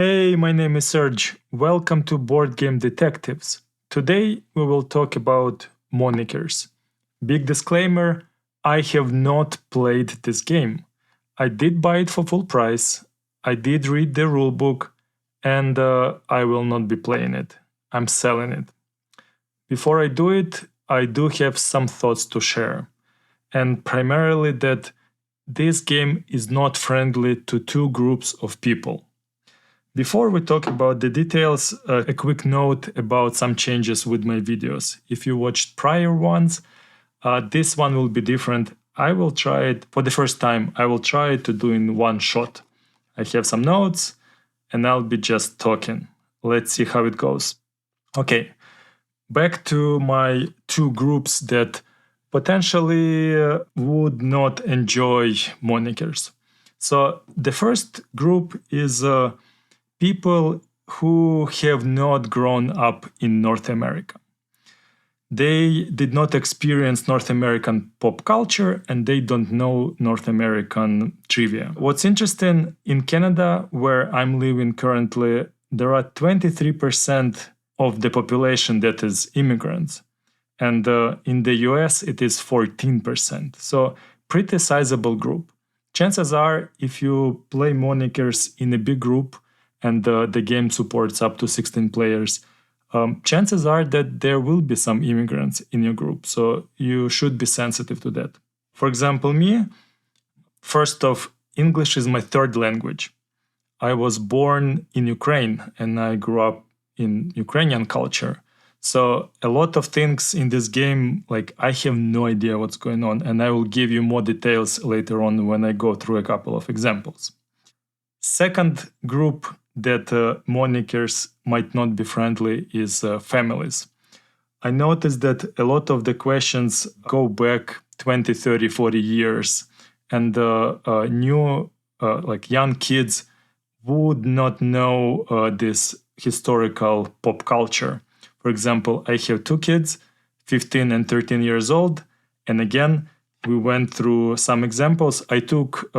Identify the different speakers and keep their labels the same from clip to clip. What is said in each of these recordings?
Speaker 1: Hey, my name is Serge. Welcome to Board Game Detectives. Today we will talk about Monikers. Big disclaimer, I have not played this game. I did buy it for full price, I did read the rulebook, and I will not be playing it. I'm selling it. Before I do it, I do have some thoughts to share. And primarily that this game is not friendly to two groups of people. Before we talk about the details, a quick note about some changes with my videos. If you watched prior ones, this one will be different. I will try it for the first time. I will try to do in one shot. I have some notes and I'll be just talking. Let's see how it goes. Okay, back to my two groups that potentially would not enjoy Monikers. So the first group is people who have not grown up in North America. They did not experience North American pop culture and they don't know North American trivia. What's interesting, in Canada, where I'm living currently, there are 23% of the population that is immigrants. And in the US, it is 14%. So pretty sizable group. Chances are, if you play Monikers in a big group, and the game supports up to 16 players, chances are that there will be some immigrants in your group, so you should be sensitive to that. For example, me, first off, English is my third language. I was born in Ukraine and I grew up in Ukrainian culture. So a lot of things in this game, like I have no idea what's going on, and I will give you more details later on when I go through a couple of examples. Second group that Monikers might not be friendly is families. I noticed that a lot of the questions go back 20, 30, 40 years, and like young kids would not know this historical pop culture. For example, I have two kids, 15 and 13 years old, and again, we went through some examples. I took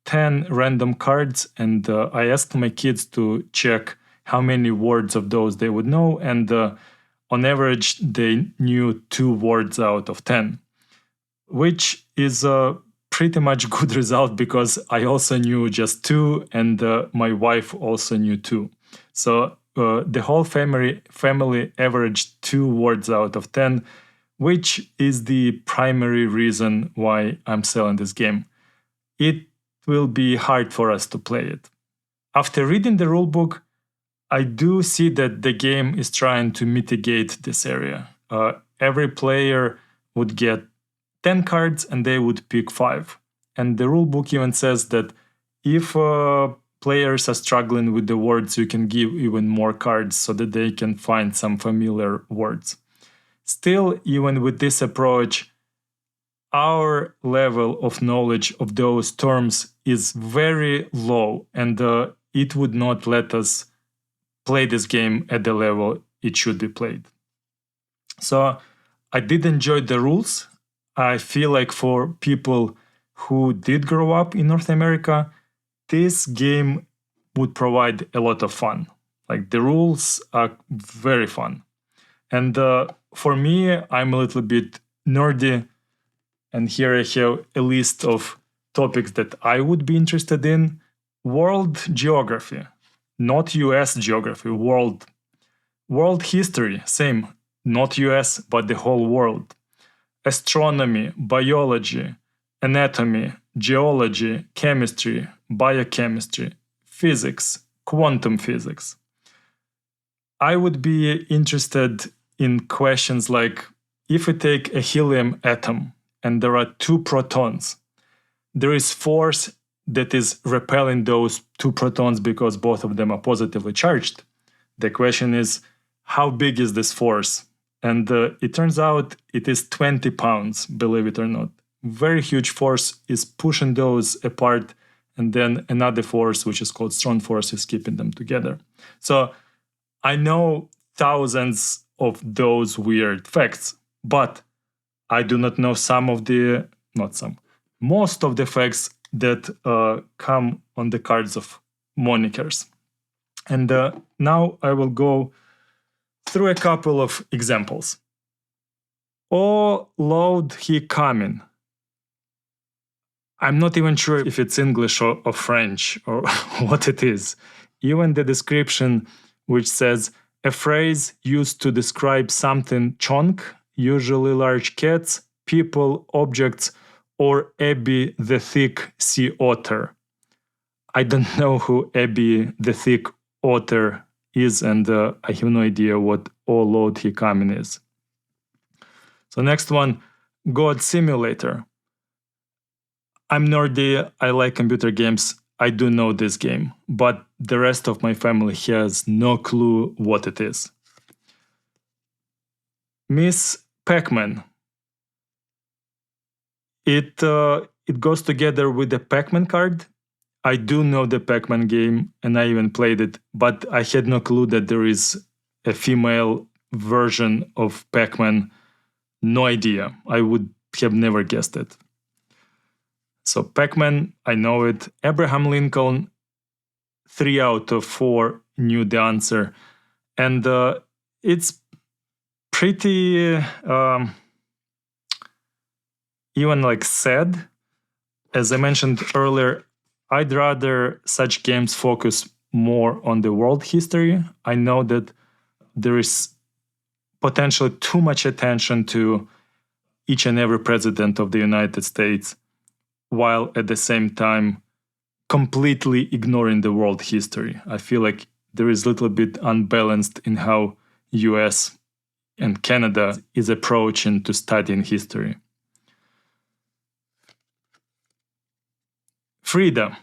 Speaker 1: 10 random cards and I asked my kids to check how many words of those they would know, and on average they knew 2 words out of 10, which is a pretty much good result because I also knew just 2 and my wife also knew 2. So the whole family averaged 2 words out of 10, which is the primary reason why I'm selling this game. It will be hard for us to play it. After reading the rulebook, I do see that the game is trying to mitigate this area. Every player would get 10 cards and they would pick 5. And the rulebook even says that if players are struggling with the words, you can give even more cards so that they can find some familiar words. Still, even with this approach, our level of knowledge of those terms is very low, and it would not let us play this game at the level it should be played. So I did enjoy the rules. I feel like for people who did grow up in North America, this game would provide a lot of fun. Like the rules are very fun. And for me, I'm a little bit nerdy. And here I have a list of topics that I would be interested in. World geography, not US geography, world. World history, same, not US, but the whole world. Astronomy, biology, anatomy, geology, chemistry, biochemistry, physics, quantum physics. I would be interested in questions like, if we take a helium atom, and there are 2 protons, there is force that is repelling those 2 protons because both of them are positively charged. The question is, how big is this force? And it turns out it is 20 pounds, believe it or not. Very huge force is pushing those apart, and then another force, which is called strong force, is keeping them together. So I know thousands of those weird facts, but I do not know most of the facts that come on the cards of Monikers. And now I will go through a couple of examples. O load he coming. I'm not even sure if it's English or French or what it is. Even the description, which says a phrase used to describe something chonk, usually large cats, people, objects, or Abby the thick sea otter. I don't know who Abby the thick otter is, and I have no idea what O load he coming is. So next one, God Simulator. I'm nerdy, I like computer games, I do know this game, but the rest of my family has no clue what it is. Miss Pac-Man. It goes together with the Pac-Man card. I do know the Pac-Man game and I even played it, but I had no clue that there is a female version of Pac-Man. No idea. I would have never guessed it. So Pac-Man, I know it. Abraham Lincoln, 3 out of 4 knew the answer. And it's pretty even like sad. As I mentioned earlier, I'd rather such games focus more on the world history. I know that there is potentially too much attention to each and every president of the United States, while at the same time completely ignoring the world history. I feel like there is a little bit unbalanced in how US and Canada is approaching to studying history. Frida,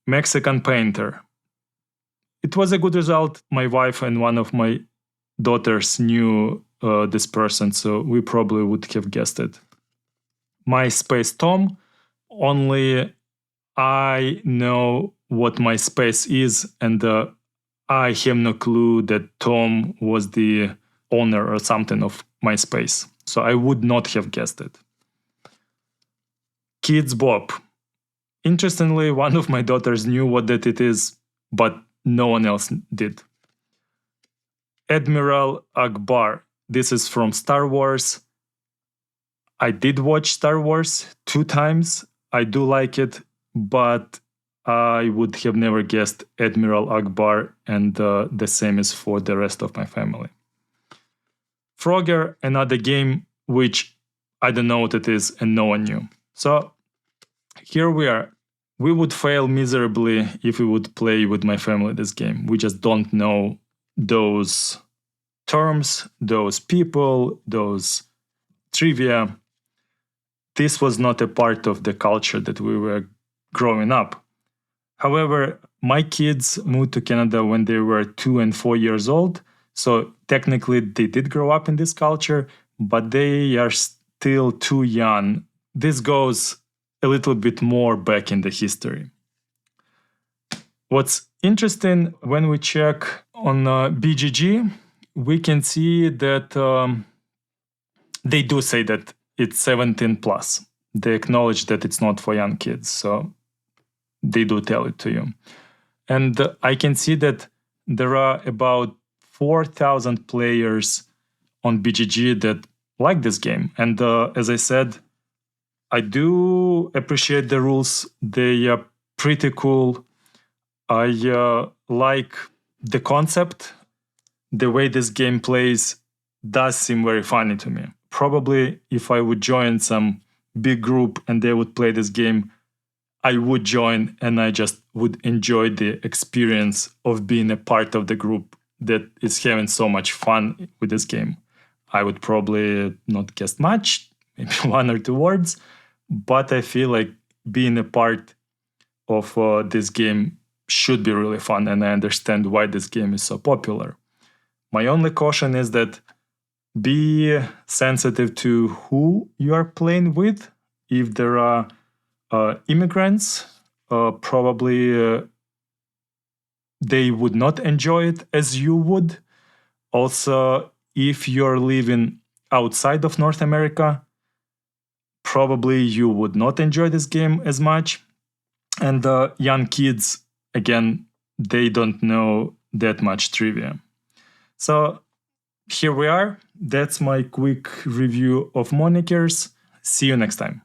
Speaker 1: Mexican painter. It was a good result. My wife and one of my daughters knew this person, so we probably would have guessed it. MySpace Tom, only I know what MySpace is, and I have no clue that Tom was the owner or something of MySpace, so I would not have guessed it. Kids Bop. Interestingly, one of my daughters knew what that it is, but no one else did. Admiral Akbar. This is from Star Wars. I did watch Star Wars 2 times. I do like it, but I would have never guessed Admiral Akbar, and the same is for the rest of my family. Frogger, another game which I don't know what it is and no one knew. So here we are. We would fail miserably if we would play with my family this game. We just don't know those terms, those people, those trivia. This was not a part of the culture that we were growing up. However, my kids moved to Canada when they were 2 and 4 years old, so technically they did grow up in this culture, but they are still too young. This goes a little bit more back in the history. What's interesting, when we check on BGG, we can see that they do say that it's 17 plus. They acknowledge that it's not for young kids, so they do tell it to you. And I can see that there are about 4,000 players on BGG that like this game. And as I said, I do appreciate the rules. They are pretty cool. I like the concept. The way this game plays does seem very funny to me. Probably if I would join some big group and they would play this game, I would join and I just would enjoy the experience of being a part of the group that is having so much fun with this game. I would probably not guess much, maybe 1 or 2 words, but I feel like being a part of this game should be really fun, and I understand why this game is so popular. My only caution is that be sensitive to who you are playing with. If there are immigrants, probably they would not enjoy it as you would. Also, if you're living outside of North America, probably you would not enjoy this game as much. And young kids, again, they don't know that much trivia. So here we are. That's my quick review of Monikers. See you next time.